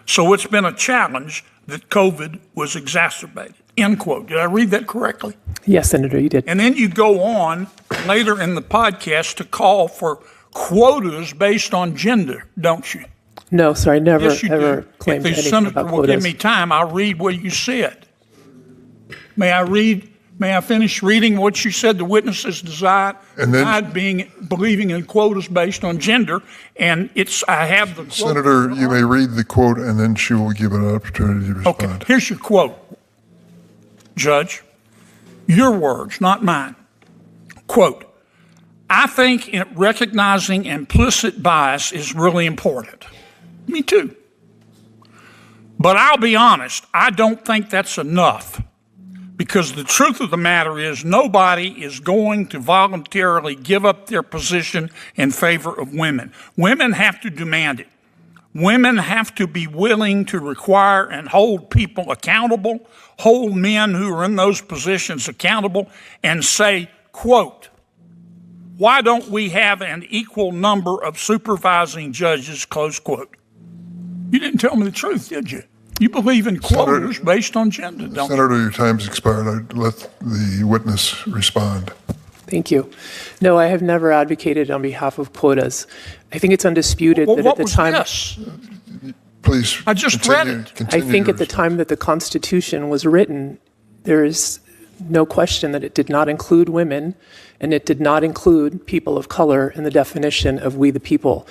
So it's been a challenge that COVID was exacerbated, end quote. Did I read that correctly? Yes, Senator, you did. And then you go on later in the podcast to call for quotas based on gender, don't you? No, sir, I never Yes, you ever do. claimed If the anything senator about will give quotas. me time, I'll read what you said. May I finish reading what you said the witnesses denied believing in quotas based on gender, and I have the quote. Senator, you may read the quote, and then she will give an opportunity to respond. Okay, here's your quote, Judge. Your words, not mine. Quote, I think recognizing implicit bias is really important. Me too. But I'll be honest, I don't think that's enough. Because the truth of the matter is nobody is going to voluntarily give up their position in favor of women. Women have to demand it. Women have to be willing to require and hold people accountable, hold men who are in those positions accountable, and say, quote, why don't we have an equal number of supervising judges, close quote. You didn't tell me the truth, did you? You believe in quotas based on gender, don't you? Senator, your time's expired. I'd let the witness respond. Thank you. No, I have never advocated on behalf of quotas. I think it's undisputed Well, that what at the was time. this? Please. I just read it. I think at the time that the Constitution was written, there is no question that it did not include women, and it did not include people of color in the definition of we the people.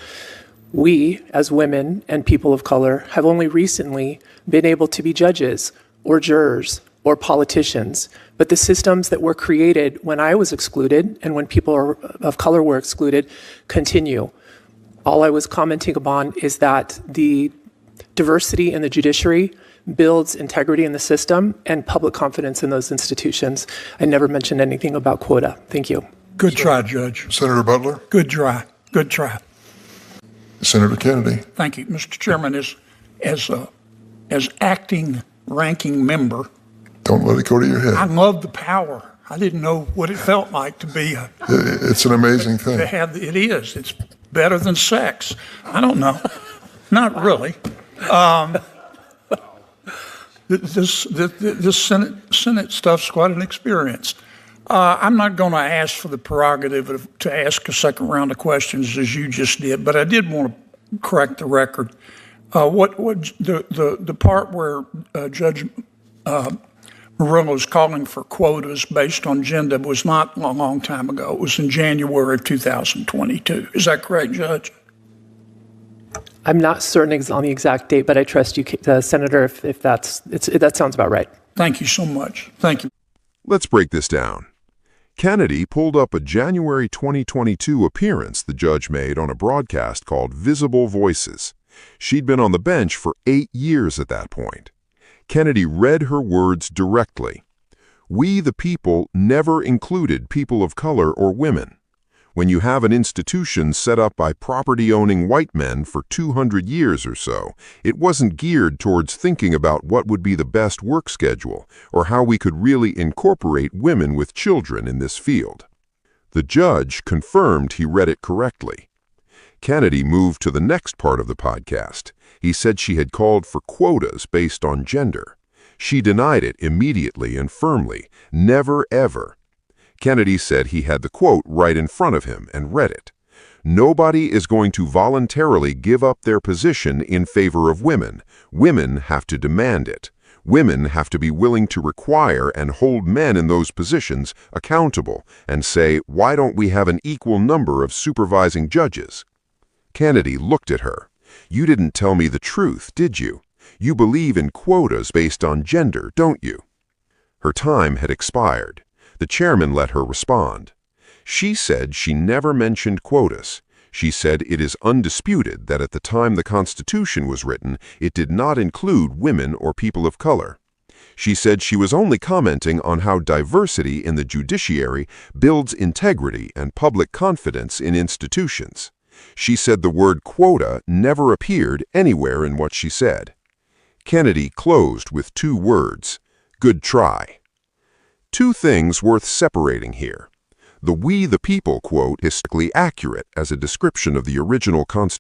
We, as women and people of color, have only recently been able to be judges or jurors or politicians. But the systems that were created when I was excluded and when people of color were excluded continue. All I was commenting upon is that the diversity in the judiciary builds integrity in the system and public confidence in those institutions. I never mentioned anything about quota. Thank you. Good try, Judge. Senator Butler? Good try. Good try. Senator Kennedy? Thank you, Mr. Chairman. As acting ranking member, Don't let it go to your head. I love the power. I didn't know what it felt like to be It's an amazing thing. it is. It's better than sex. I don't know. Not really. This Senate stuff's quite an experience. I'm not going to ask for the prerogative to ask a second round of questions as you just did, but I did want to correct the record. The part where Judge Murillo is calling for quotas based on gender was not a long time ago. It was in January of 2022. Is that correct, Judge? I'm not certain on the exact date, but I trust you, Senator, if that sounds about right. Thank you so much. Thank you. Let's break this down. Kennedy pulled up a January 2022 appearance the judge made on a broadcast called Visible Voices. She'd been on the bench for 8 years at that point. Kennedy read her words directly. We, the people, never included people of color or women. When you have an institution set up by property-owning white men for 200 years or so, it wasn't geared towards thinking about what would be the best work schedule or how we could really incorporate women with children in this field. The judge confirmed he read it correctly. Kennedy moved to the next part of the podcast. He said she had called for quotas based on gender. She denied it immediately and firmly. Never, ever. Kennedy said he had the quote right in front of him and read it. Nobody is going to voluntarily give up their position in favor of women. Women have to demand it. Women have to be willing to require and hold men in those positions accountable and say, why don't we have an equal number of supervising judges? Kennedy looked at her. You didn't tell me the truth, did you? You believe in quotas based on gender, don't you? Her time had expired. The chairman let her respond. She said she never mentioned quotas. She said it is undisputed that at the time the Constitution was written, it did not include women or people of color. She said she was only commenting on how diversity in the judiciary builds integrity and public confidence in institutions. She said the word quota never appeared anywhere in what she said. Kennedy closed with 2 words, good try. 2 things worth separating here. The we the people quote is historically accurate as a description of the original Constitution.